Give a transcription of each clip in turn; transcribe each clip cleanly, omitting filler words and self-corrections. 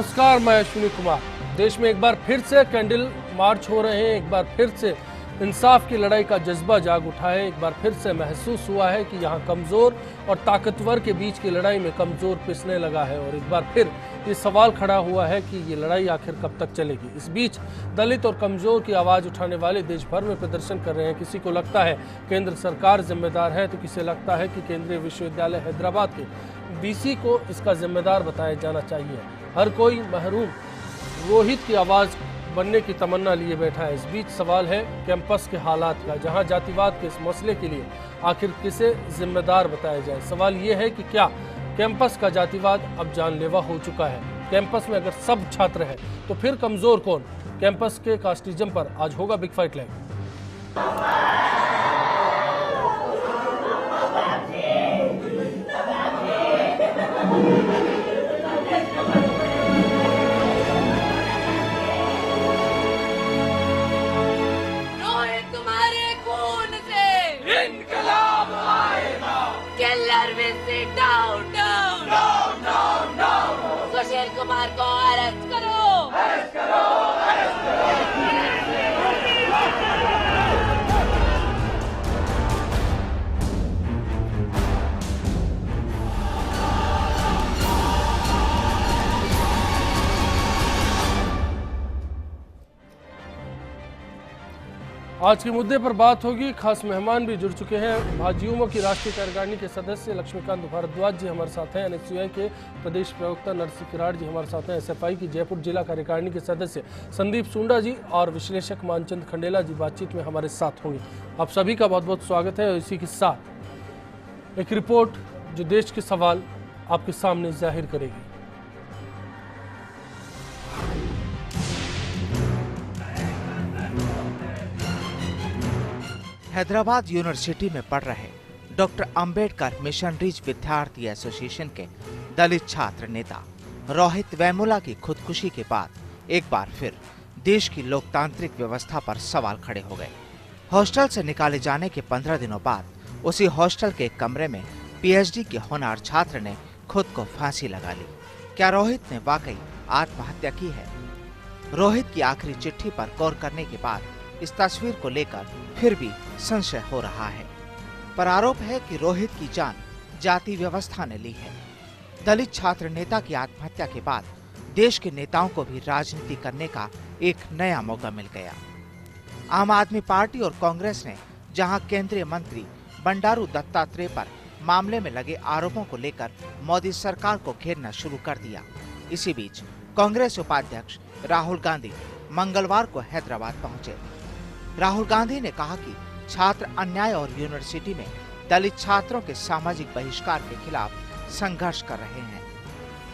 नमस्कार, मैं अश्विनी कुमार। देश में एक बार फिर से कैंडल मार्च हो रहे हैं। एक बार फिर से इंसाफ की लड़ाई का जज्बा जाग उठा है। एक बार फिर से महसूस हुआ है कि यहाँ कमजोर और ताकतवर के बीच की लड़ाई में कमजोर पिसने लगा है। और एक बार फिर ये सवाल खड़ा हुआ है कि ये लड़ाई आखिर कब तक चलेगी। इस बीच दलित और कमजोर की आवाज उठाने वाले देश भर में प्रदर्शन कर रहे हैं। किसी को लगता है केंद्र सरकार जिम्मेदार है, तो किसे लगता है कि केंद्रीय विश्वविद्यालय हैदराबाद के वीसी को इसका जिम्मेदार बताया जाना चाहिए। हर कोई महरूम रोहित की आवाज बनने की तमन्ना लिए बैठा है। इस बीच सवाल है कैंपस के हालात का, जहां जातिवाद के इस मसले के लिए आखिर किसे जिम्मेदार बताया जाए। सवाल ये है कि क्या कैंपस का जातिवाद अब जानलेवा हो चुका है। कैंपस में अगर सब छात्र हैं तो फिर कमजोर कौन। कैंपस के कास्टिज्म पर आज होगा big fight live. Sushil Kumar को अरेस्ट करो, अरेस्ट करो, अरेस्ट करो। आज के मुद्दे पर बात होगी। खास मेहमान भी जुड़ चुके हैं। भाजयुमो की राष्ट्रीय कार्यकारिणी के सदस्य लक्ष्मीकांत भारद्वाज जी हमारे साथ हैं। एनएसयूआई के प्रदेश प्रवक्ता नरसिंह किराड़ जी हमारे साथ हैं। एसएफआई की जयपुर जिला कार्यकारिणी के सदस्य संदीप सुंडा जी और विश्लेषक मानचंद खंडेला जी बातचीत में हमारे साथ होंगे। आप सभी का बहुत बहुत स्वागत है। और इसी के साथ एक रिपोर्ट जो देश के सवाल आपके सामने जाहिर करेगी। हैदराबाद यूनिवर्सिटी में पढ़ रहे डॉक्टर अंबेडकर मिशनरीज विद्यार्थी एसोसिएशन के दलित छात्र नेता रोहित वेमुला की खुदकुशी के बाद एक बार फिर देश की लोकतांत्रिक व्यवस्था पर सवाल खड़े हो गए। हॉस्टल से निकाले जाने के 15 दिनों बाद उसी हॉस्टल के एक कमरे में पीएचडी के होनहार छात्र ने खुद को फांसी लगा ली। क्या रोहित ने वाकई आत्महत्या की है? रोहित की आखिरी चिट्ठी पर गौर करने के बाद इस तस्वीर को लेकर फिर भी संशय हो रहा है। पर आरोप है कि रोहित की जान जाति व्यवस्था ने ली है। दलित छात्र नेता की आत्महत्या के बाद देश के नेताओं को भी राजनीति करने का एक नया मौका मिल गया। आम आदमी पार्टी और कांग्रेस ने जहां केंद्रीय मंत्री बंडारू दत्तात्रेय पर मामले में लगे आरोपों को लेकर मोदी सरकार को घेरना शुरू कर दिया, इसी बीच कांग्रेस उपाध्यक्ष राहुल गांधी मंगलवार को हैदराबाद पहुंचे। राहुल गांधी ने कहा कि छात्र अन्याय और यूनिवर्सिटी में दलित छात्रों के सामाजिक बहिष्कार के खिलाफ संघर्ष कर रहे हैं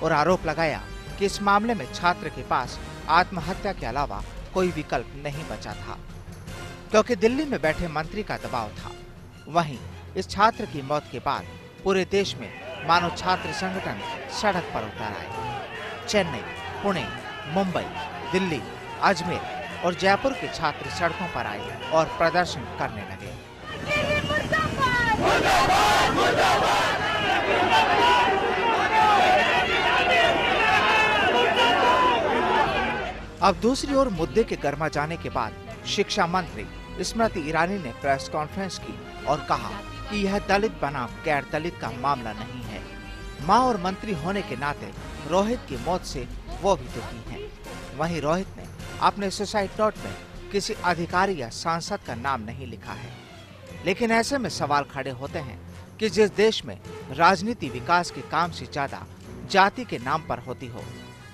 और आरोप लगाया कि इस मामले में छात्र के पास आत्महत्या के अलावा कोई विकल्प नहीं बचा था, क्योंकि दिल्ली में बैठे मंत्री का दबाव था। वहीं इस छात्र की मौत के बाद पूरे देश में मानव छात्र संगठन सड़क पर उतर आए। चेन्नई, पुणे, मुंबई, दिल्ली, अजमेर और जयपुर के छात्र सड़कों पर आए और प्रदर्शन करने लगे। अब दूसरी ओर मुद्दे के गर्मा जाने के बाद शिक्षा मंत्री स्मृति ईरानी ने प्रेस कॉन्फ्रेंस की और कहा कि यह दलित बनाम गैर दलित का मामला नहीं है। मां और मंत्री होने के नाते रोहित की मौत से वो भी दुखी हैं। वहीं रोहित ने अपने सुसाइड नोट में किसी अधिकारी या सांसद का नाम नहीं लिखा है। लेकिन ऐसे में सवाल खड़े होते हैं कि जिस देश में राजनीति विकास के काम से ज्यादा जाति के नाम पर होती हो,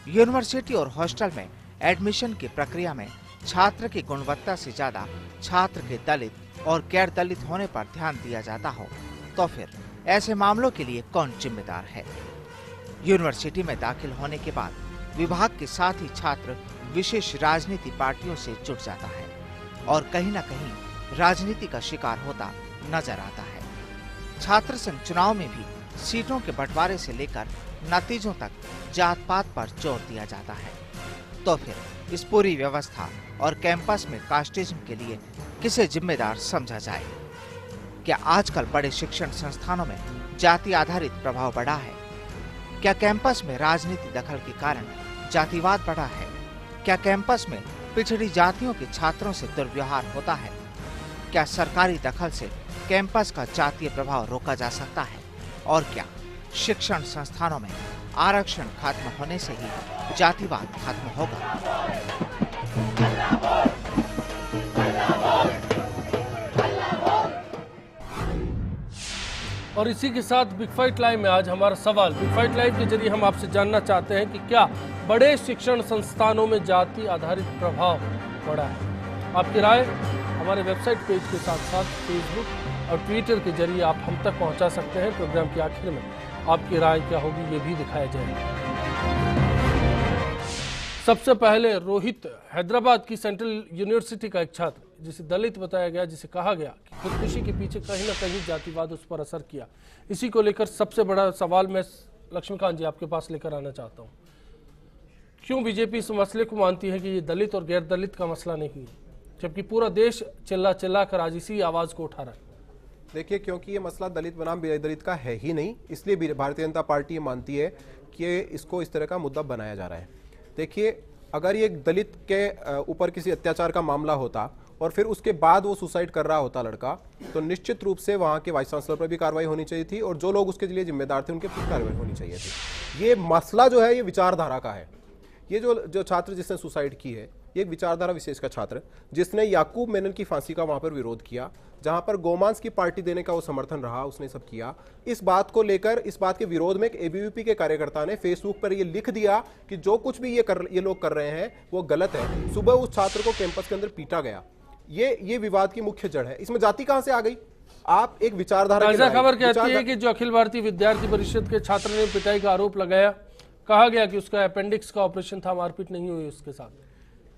यूनिवर्सिटी और हॉस्टल में एडमिशन की प्रक्रिया में छात्र की गुणवत्ता से ज्यादा छात्र के दलित और गैर दलित होने पर ध्यान दिया जाता हो, तो फिर ऐसे मामलों के लिए कौन जिम्मेदार है? यूनिवर्सिटी में दाखिल होने के बाद विभाग के साथ ही छात्र विशेष राजनीति पार्टियों से जुड़ जाता है और कहीं न कहीं राजनीति का शिकार होता नजर आता है। छात्र संघ चुनाव में भी सीटों के बंटवारे से लेकर नतीजों तक जात पात पर जोर दिया जाता है। तो फिर इस पूरी व्यवस्था और कैंपस में कास्टिज्म के लिए किसे जिम्मेदार समझा जाए? क्या आजकल बड़े शिक्षण संस्थानों में जाति आधारित प्रभाव बढ़ा है? क्या कैंपस में राजनीति दखल के कारण जातिवाद बढ़ा है? क्या कैंपस में पिछड़ी जातियों के छात्रों से दुर्व्यवहार होता है? क्या सरकारी दखल से कैंपस का जातीय प्रभाव रोका जा सकता है? और क्या शिक्षण संस्थानों में आरक्षण खत्म होने से ही जातिवाद खत्म होगा? और इसी के साथ बिग फाइट लाइव में आज हमारा सवाल, बिग फाइट लाइव के जरिए हम आपसे जानना चाहते हैं कि क्या बड़े शिक्षण संस्थानों में जाति आधारित प्रभाव बढ़ा है? आपकी राय हमारे वेबसाइट पेज के साथ साथ फेसबुक और ट्विटर के जरिए आप हम तक पहुंचा सकते हैं। प्रोग्राम के आखिर में आपकी राय क्या होगी ये भी दिखाया जाएगा। सबसे पहले रोहित, हैदराबाद की सेंट्रल यूनिवर्सिटी का एक छात्र जिसे दलित बताया गया, जिसे कहा गया कि खुदकुशी के पीछे कहीं ना कहीं जातिवाद उस पर असर किया, इसी को लेकर सबसे बड़ा सवाल मैं लक्ष्मीकांत जी आपके पास लेकर आना चाहता हूँ। क्यों बीजेपी इस मसले को मानती है कि ये दलित और गैर दलित का मसला नहीं है, जबकि पूरा देश चिल्ला कर आज इसी आवाज को उठा रहा है? देखिए, क्योंकि ये मसला दलित बनाम दलित का है ही नहीं, इसलिए भारतीय जनता पार्टी ये मानती है कि इसको इस तरह का मुद्दा बनाया जा रहा है। देखिए, अगर ये दलित के ऊपर किसी अत्याचार का मामला होता और फिर उसके बाद वो सुसाइड कर रहा होता लड़का, तो निश्चित रूप से वहाँ के वाइस चांसलर पर भी कार्रवाई होनी चाहिए थी और जो लोग उसके लिए जिम्मेदार थे उनके पर कार्रवाई होनी चाहिए थी। ये मसला जो है ये विचारधारा का है। ये जो छात्र जिसने सुसाइड की है, ये एक विचारधारा विशेष का छात्र जिसने याकूब मेनन की फांसी का वहां पर विरोध किया, जहां पर गोमांस की पार्टी देने का वो समर्थन रहा, उसने सब किया। इस बात को लेकर, इस बात के विरोध में एक एबीवीपी के कार्यकर्ता ने फेसबुक पर ये लिख दिया कि जो कुछ भी ये लोग कर रहे हैं वो गलत है। सुबह उस छात्र को कैंपस के अंदर पीटा गया। ये विवाद की मुख्य जड़ है। इसमें जाति कहां से आ गई? आप एक विचारधारा ताजा खबर कहती है कि जो अखिल भारतीय विद्यार्थी परिषद के छात्र ने पिटाई का आरोप लगाया, कहा गया कि उसका अपेंडिक्स का ऑपरेशन था, मारपीट नहीं हुई उसके साथ।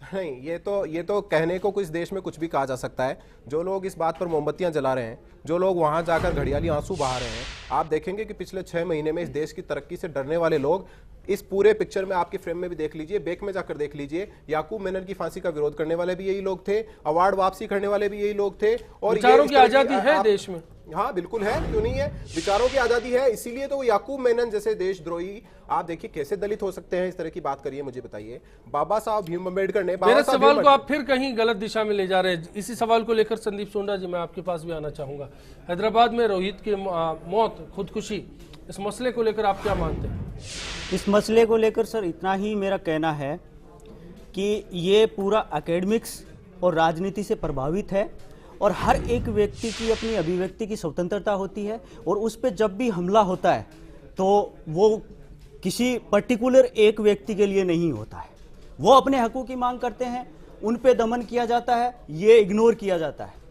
नहीं, ये तो कहने को कुछ देश में कुछ भी कहा जा सकता है। जो लोग इस बात पर मोमबत्तियां जला रहे हैं, जो लोग वहां जाकर घड़ियाली आंसू बहा रहे हैं, आप देखेंगे कि पिछले 6 महीने में इस देश की तरक्की से डरने वाले लोग इस पूरे पिक्चर में आपके फ्रेम में भी देख लीजिए, बैक में जाकर देख लीजिए, याकूब मेनन की फांसी का विरोध करने वाले भी यही लोग थे, अवार्ड वापसी करने वाले भी यही लोग थे। और विचारों की आजादी है देश में। हाँ बिल्कुल है, क्यों नहीं है? विचारों की आजादी है, इसीलिए तो याकूब मेनन जैसे देशद्रोही, आप देखिए कैसे दलित हो सकते हैं, इस तरह की बात करिए, मुझे बताइए। बाबा साहब भीम अम्बेडकर ने, मेरे सवाल को आप फिर कहीं गलत दिशा में ले जा रहे हैं। इसी सवाल को लेकर संदीप सोंडा जी, मैं आपके पास भी आना चाहूंगा। हैदराबाद में रोहित की मौत, खुदकुशी, इस मसले को लेकर आप क्या मानते हैं? इस मसले को लेकर सर इतना ही मेरा कहना है कि ये पूरा एकेडमिक्स और राजनीति से प्रभावित है और हर एक व्यक्ति की अपनी अभिव्यक्ति की स्वतंत्रता होती है और उस पर जब भी हमला होता है तो वो किसी पर्टिकुलर एक व्यक्ति के लिए नहीं होता है। वो अपने हकों की मांग करते हैं, उन पे दमन किया जाता है, ये इग्नोर किया जाता है।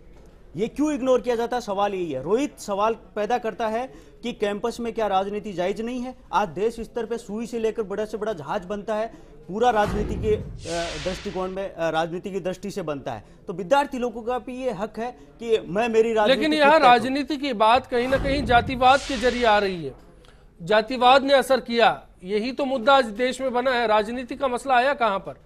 ये क्यों इग्नोर किया जाता है? सवाल यही है। रोहित सवाल पैदा करता है कि कैंपस में क्या राजनीति जायज नहीं है? आज देश स्तर पे सुई से लेकर बड़ा से बड़ा जहाज बनता है, पूरा राजनीति के दृष्टिकोण में, राजनीति की दृष्टि से बनता है। तो विद्यार्थी लोगों का भी ये हक है कि मैं मेरी राजनीति, लेकिन यहाँ राजनीति की बात कहीं ना कहीं जातिवाद के जरिए आ रही है। जातिवाद ने असर किया, यही तो मुद्दा आज देश में बना है। राजनीति का मसला आया कहां पर?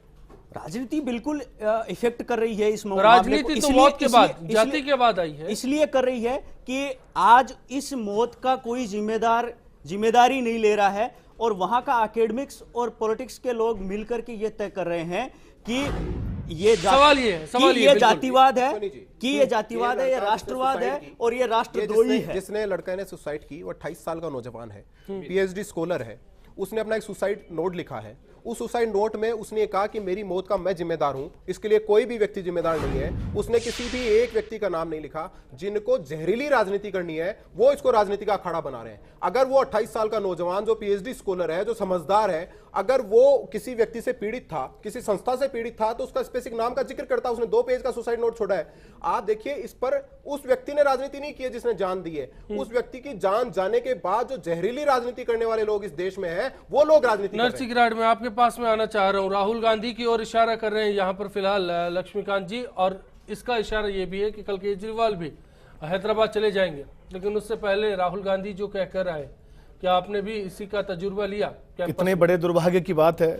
राजनीति बिल्कुल इफेक्ट कर रही है इस राजनीति तो मौत के बाद, जाति के बाद आई है। इसलिए कर रही है कि आज इस मौत का कोई जिम्मेदारी नहीं ले रहा है और वहां का एकेडमिक्स और पॉलिटिक्स के लोग मिलकर के ये तय कर रहे हैं कि ये जातिवाद है, कि ये जातिवाद है, ये राष्ट्रवाद है और ये राष्ट्रद्रोही है। जिसने लड़का ने सुसाइड की वो 28 साल का नौजवान है, पीएचडी स्कॉलर है। उसने अपना एक सुसाइड नोट लिखा है। उस सुसाइड नोट में उसने कहा कि मेरी मौत का मैं जिम्मेदार हूं, इसके लिए कोई भी व्यक्ति जिम्मेदार नहीं है। उसने किसी भी एक व्यक्ति का नाम नहीं लिखा। जिनको जहरीली राजनीति करनी है वो इसको राजनीति का अखाड़ा बना रहे हैं। अगर वो 28 साल का नौजवान जो पीएचडी स्कॉलर है, जो समझदार है, अगर वो किसी व्यक्ति से पीड़ित था, किसी संस्था से पीड़ित था, तो उसका स्पेसिफिक नाम का जिक्र करता। उसने 2 पेज का सुसाइड नोट छोड़ा है। आप देखिए, इस पर उस व्यक्ति ने राजनीति नहीं की है जिसने जान दी है। उस व्यक्ति की जान जाने के बाद जो जहरीली राजनीति करने वाले लोग इस देश में हैं, वो लोग राजनीति। नरसी गिराड, मैं आपके पास में आना चाह रहा हूं। राहुल गांधी की ओर इशारा कर रहे हैं यहाँ पर फिलहाल लक्ष्मीकांत जी, और इसका इशारा यह भी है कि कल केजरीवाल भी हैदराबाद चले जाएंगे। लेकिन उससे पहले राहुल गांधी जो कह कर आए, क्या आपने भी इसी का तजुर्बा लिया? इतने बड़े दुर्भाग्य की बात है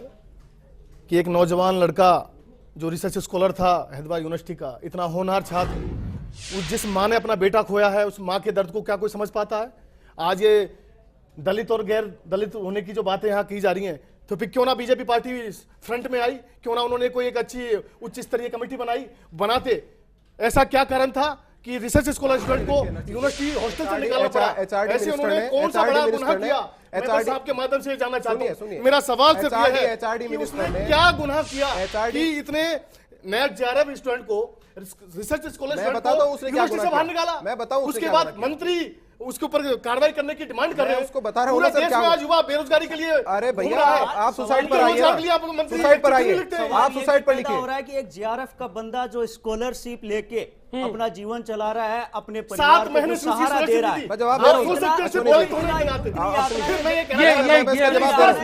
कि एक नौजवान लड़का जो रिसर्च स्कॉलर था हैदराबाद यूनिवर्सिटी का, इतना होनहार छात्र, जिस माँ ने अपना बेटा खोया है, उस माँ के दर्द को क्या कोई समझ पाता है? आज ये दलित और गैर दलित होने की जो बातें यहाँ की जा रही हैं, तो फिर क्यों ना बीजेपी पार्टी फ्रंट में आई, क्यों ना उन्होंने कोई एक अच्छी उच्च स्तरीय कमेटी बनाते। ऐसा क्या कारण था कि रिसर्च स्कॉलर स्टूडेंट को यूनिवर्सिटी हॉस्टल से निकालना पड़ा? ऐसे उन्होंने कौन सा बड़ा गुनाह किया? मैं बस आपके माध्यम से जानना चाहता हूं। मेरा सवाल सिर्फ यह है कि उसने क्या गुनाह किया कि इतने नया JRF स्टूडेंट को, रिसर्च स्कॉलर स्टूडेंट को यूनिवर्सिटी से बाहर निकाला? मैं बताऊं उसके बाद मंत्री उसके ऊपर कार्रवाई करने की डिमांड कर रहे हैं। उसको बता रहा हूं ना सर, देश में आज युवा बेरोजगारी के लिए, अरे भैया आप सुसाइड पर आइए, सुसाइड पर आइए, आप सुसाइड पर लिखिए। हो रहा है कि एक JRF का बंदा जो स्कॉलरशिप लेके अपना जीवन चला रहा है, अपने परिवार 7 महीने को सहारा दे रहा है। मैं जवाब दे रहा हूं।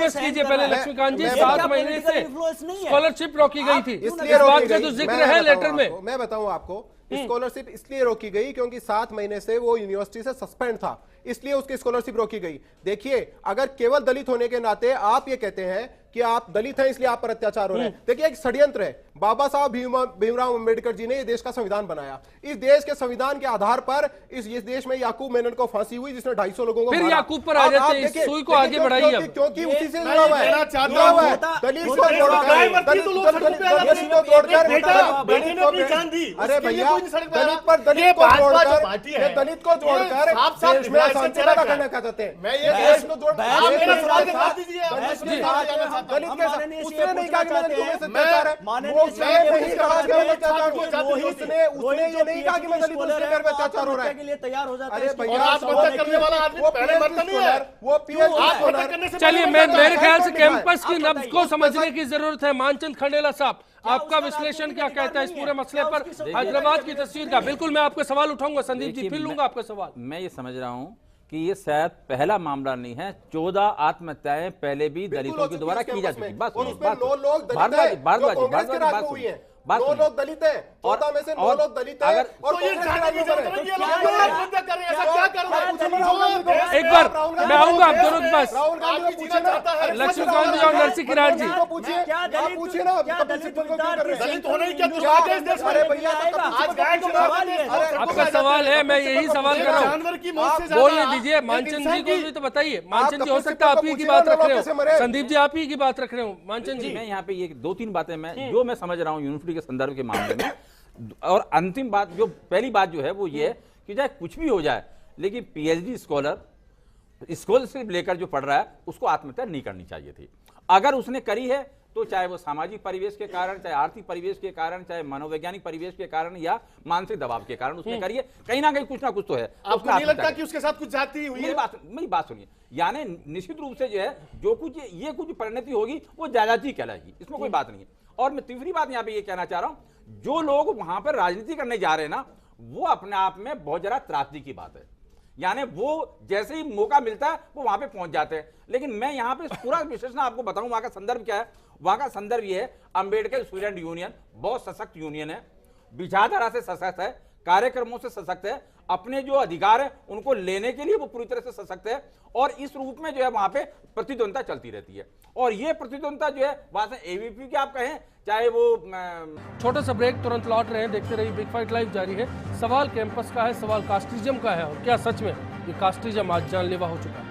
कीजिए पहले लक्ष्मीकांत जी, 7 महीने से स्कॉलरशिप रोकी गई थी, इसलिए इस बात रोकी का गई। तो जिक्र है लेटर में। मैं बताऊं आपको, स्कॉलरशिप इसलिए रोकी गई क्योंकि 7 महीने से वो यूनिवर्सिटी से सस्पेंड था, इसलिए उसकी स्कॉलरशिप रोकी गई। देखिए, अगर केवल दलित होने के नाते आप ये कहते हैं कि आप दलित हैं इसलिए आप पर अत्याचार हो रहे हैं, देखिए एक षड्यंत्र है। बाबा साहब भीमराव अंबेडकर जी ने ये देश का संविधान बनाया। इस देश के संविधान के आधार पर इस देश में याकूब मेनन को फांसी हुई, जिसने 250 लोगों को फिर मारा। याकूब पर आ जाते हैं, इस सुई को आगे बढ़ाइए अब। क्योंकि उसी से जुड़ा हुआ है, जुड़ा हुआ है। दलित को जोड़कर, अरे भैया दलित पर दलित को जोड़कर, दलित को जोड़कर देश में अशांति पैदा करना चाहते हैं। मैं ये देश को जोड़, दलित के साथ उसने नहीं कहा कि मैं दलितों में से अत्याचार है, वो नहीं कहा कि मैं अत्याचार हूं, उसने ये नहीं कहा कि मैं दलितों से मेरे पे अत्याचार हो रहा है। के लिए तैयार हो जाता है। अरे भैया आत्महत्या करने वाला आदमी पहले मरता नहीं है, वो PhD। चलिए, मेरे ख्याल से कैंपस की नब्ज को समझने की जरूरत है। मानचंद खंडेला साहब, आपका विश्लेषण क्या कहता है इस पूरे मसले पर, हैदराबाद की तस्वीर का? बिल्कुल, मैं आपके सवाल उठाऊंगा संदीप जी, फिर लूंगा आपका सवाल। मैं ये समझ रहा हूं कि ये शायद पहला मामला नहीं है, 14 आत्महत्याएं पहले भी दलितों के द्वारा की जा चुकी। बात दो लोग दलित हैं, 14 में से 9 लोग दलित हैं, और एक बार मैं आऊंगा आप दोनों के पास, लक्ष्मीकांत जी और नरसी किराट जी। पूछिए ना, आपका सवाल है, मैं यही सवाल कर रहा हूँ, बोलने दीजिए। मानचंद जी को भी तो बताइए। मानचंद जी, हो सकता है आप ही की बात रख रहे हो, संदीप जी आप ही की बात रख रहे हो। मानचंद जी, मैं यहाँ पे ये 2-3 बातें मैं समझ रहा हूँ यूनिवर्सिटी के संदर्भ के मामले में, और अंतिम बात, जो पहली बात जो है वो ये है कि चाहे कुछ भी हो जाए, लेकिन PhD स्कॉलरशिप लेकर जो पढ़ रहा है उसको आत्महत्या नहीं करनी चाहिए थी। अगर उसने करी है तो चाहे वो सामाजिक परिवेश के कारण, चाहे आर्थिक परिवेश के कारण, चाहे मनोवैज्ञानिक परिवेश के कारण या मानसिक दबाव के कारण उसने करी है, कहीं ना कहीं कुछ ना कुछ तो है। आपको नहीं लगता कि उसके साथ कुछ जाती हुई है? मेरी बात सुनिए, यानी निश्चित रूप से जो है जो कुछ ये कुछ परिणति होगी वो जायदादी कहलाएगी, इसमें कोई बात नहीं है। और मैं तीसरी बात यहाँ पे ये कहना चाह रहा हूँ, जो लोग वहां पर राजनीति करने जा रहे हैं ना, वो अपने आप में बहुत जरा त्रासदी की बात है। यानी वो जैसे ही मौका मिलता है वो वहां पे पहुंच जाते हैं। लेकिन मैं यहाँ पे पूरा विश्लेषण आपको बताऊं, वहां का संदर्भ क्या है। वहां का संदर्भ ये है, अंबेडकर स्टूडेंट यूनियन बहुत सशक्त यूनियन है, विचारधारा से सशक्त है, कार्यक्रमों से सशक्त है, अपने जो अधिकार है उनको लेने के लिए वो पूरी तरह से सशक्त है, और इस रूप में जो है वहां पे प्रतिद्वंदता चलती रहती है। और ये प्रतिद्वंदता जो है वहां से AVP की आप कहें, चाहे वो छोटा सा ब्रेक, तुरंत लौट रहे हैं, देखते रहिए बिग फाइट लाइव जारी है। सवाल कैंपस का है, सवाल कास्टिज्म का है, और क्या सच में ये कास्टिज्म आज जानलेवा हो चुका है?